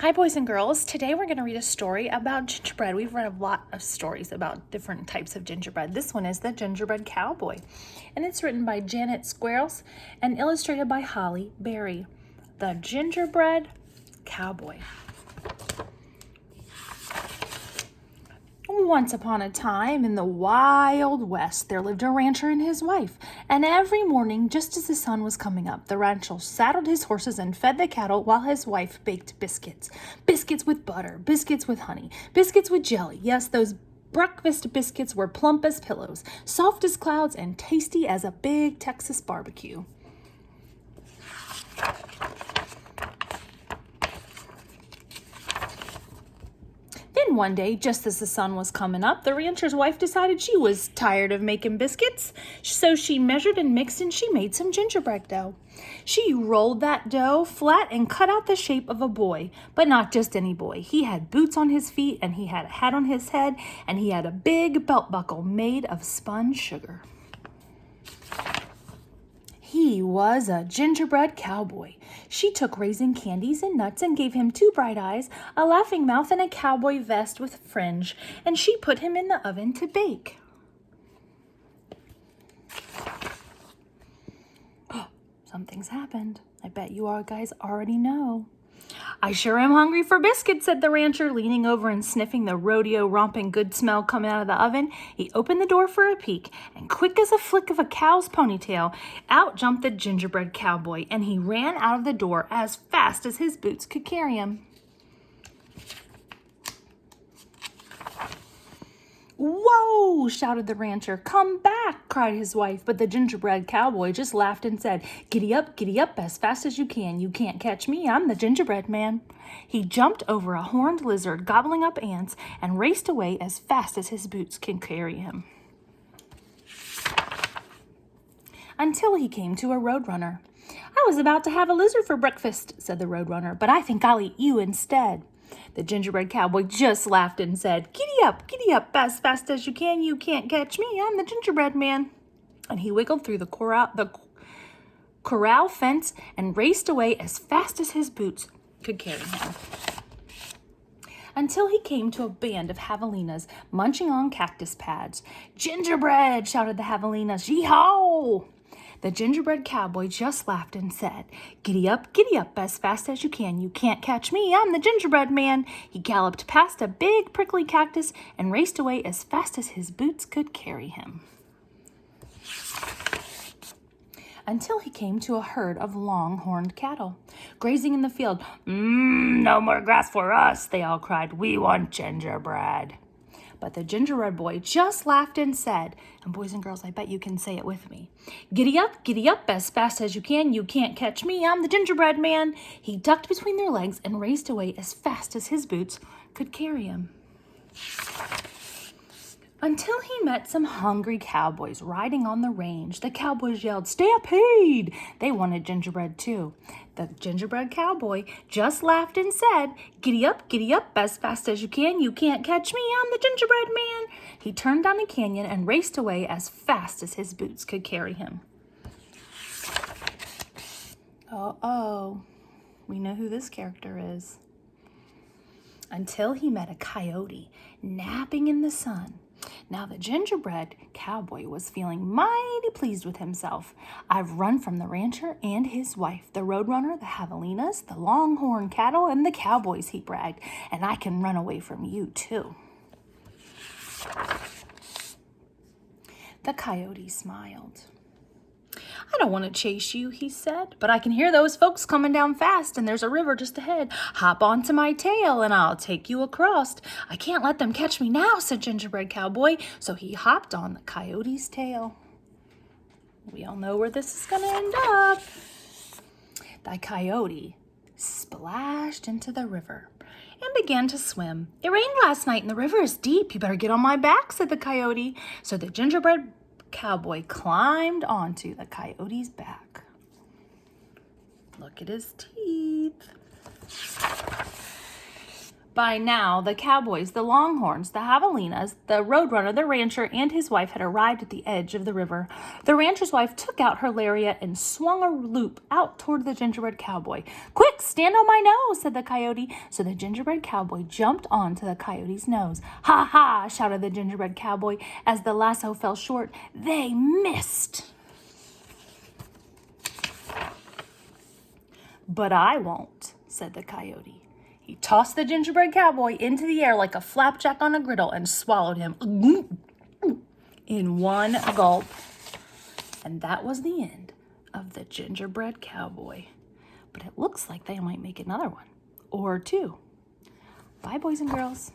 Hi, boys and girls. Today we're going to read a story about gingerbread. We've read a lot of stories about different types of gingerbread. This one is the Gingerbread Cowboy, and it's written by Janet Squirrels and illustrated by Holly Berry. The Gingerbread Cowboy. Once upon a time in the Wild West, there lived a rancher and his wife. And every morning, just as the sun was coming up, the rancher saddled his horses and fed the cattle while his wife baked biscuits. Biscuits with butter, biscuits with honey, biscuits with jelly. Yes, those breakfast biscuits were plump as pillows, soft as clouds, and tasty as a big Texas barbecue. Then one day, just as the sun was coming up, the rancher's wife decided she was tired of making biscuits. So she measured and mixed and she made some gingerbread dough. She rolled that dough flat and cut out the shape of a boy, but not just any boy. He had boots on his feet and he had a hat on his head and he had a big belt buckle made of spun sugar. He was a gingerbread cowboy. She took raisin candies and nuts and gave him 2 bright eyes, a laughing mouth, and a cowboy vest with fringe, and she put him in the oven to bake. Oh, something's happened. I bet you all guys already know. I sure am hungry for biscuits, said the rancher, leaning over and sniffing the rodeo romping good smell coming out of the oven. He opened the door for a peek, and quick as a flick of a cow's ponytail, out jumped the gingerbread cowboy, and he ran out of the door as fast as his boots could carry him. "Whoa!" shouted the rancher. "Come back!" cried his wife, but the gingerbread cowboy just laughed and said, giddy up as fast as you can. You can't catch me, I'm the gingerbread man." He jumped over a horned lizard, gobbling up ants, and raced away as fast as his boots could carry him. Until he came to a roadrunner. "I was about to have a lizard for breakfast," said the roadrunner, "but I think I'll eat you instead." The gingerbread cowboy just laughed and said, giddy up as fast as you can. You can't catch me, I'm the gingerbread man." And he wiggled through the corral fence and raced away as fast as his boots could carry him. Until he came to a band of javelinas munching on cactus pads. "Gingerbread!" shouted the javelinas. "Yee-haw!" The gingerbread cowboy just laughed and said, giddy up as fast as you can. You can't catch me, I'm the gingerbread man." He galloped past a big prickly cactus and raced away as fast as his boots could carry him. Until he came to a herd of long-horned cattle, grazing in the field. No more grass for us," they all cried. "We want gingerbread." But the gingerbread boy just laughed and said, and boys and girls, I bet you can say it with me, giddy up as fast as you can. You can't catch me, I'm the gingerbread man." He ducked between their legs and raced away as fast as his boots could carry him. Until he met some hungry cowboys riding on the range. The cowboys yelled, "Stampede!" They wanted gingerbread too. The gingerbread cowboy just laughed and said, giddy up as fast as you can. You can't catch me, I'm the gingerbread man." He turned down a canyon and raced away as fast as his boots could carry him. Uh-oh, we know who this character is. Until he met a coyote napping in the sun. Now the gingerbread cowboy was feeling mighty pleased with himself. "I've run from the rancher and his wife, the roadrunner, the javelinas, the longhorn cattle, and the cowboys," he bragged, "and I can run away from you too." The coyote smiled. "I don't want to chase you," he said, "but I can hear those folks coming down fast, and there's a river just ahead. Hop onto my tail, and I'll take you across." "I can't let them catch me now," said Gingerbread Cowboy, so he hopped on the coyote's tail. We all know where this is going to end up. The coyote splashed into the river and began to swim. "It rained last night, and the river is deep. You better get on my back," said the coyote. So the gingerbread cowboy climbed onto the coyote's back. Look at his teeth. By now, the cowboys, the longhorns, the javelinas, the roadrunner, the rancher, and his wife had arrived at the edge of the river. The rancher's wife took out her lariat and swung a loop out toward the gingerbread cowboy. "Quick, stand on my nose," said the coyote. So the gingerbread cowboy jumped onto the coyote's nose. "Ha ha!" shouted the gingerbread cowboy as the lasso fell short. They missed. "But I won't," said the coyote. He tossed the gingerbread cowboy into the air like a flapjack on a griddle and swallowed him in one gulp. And that was the end of the gingerbread cowboy. But it looks like they might make another one or two. Bye, boys and girls.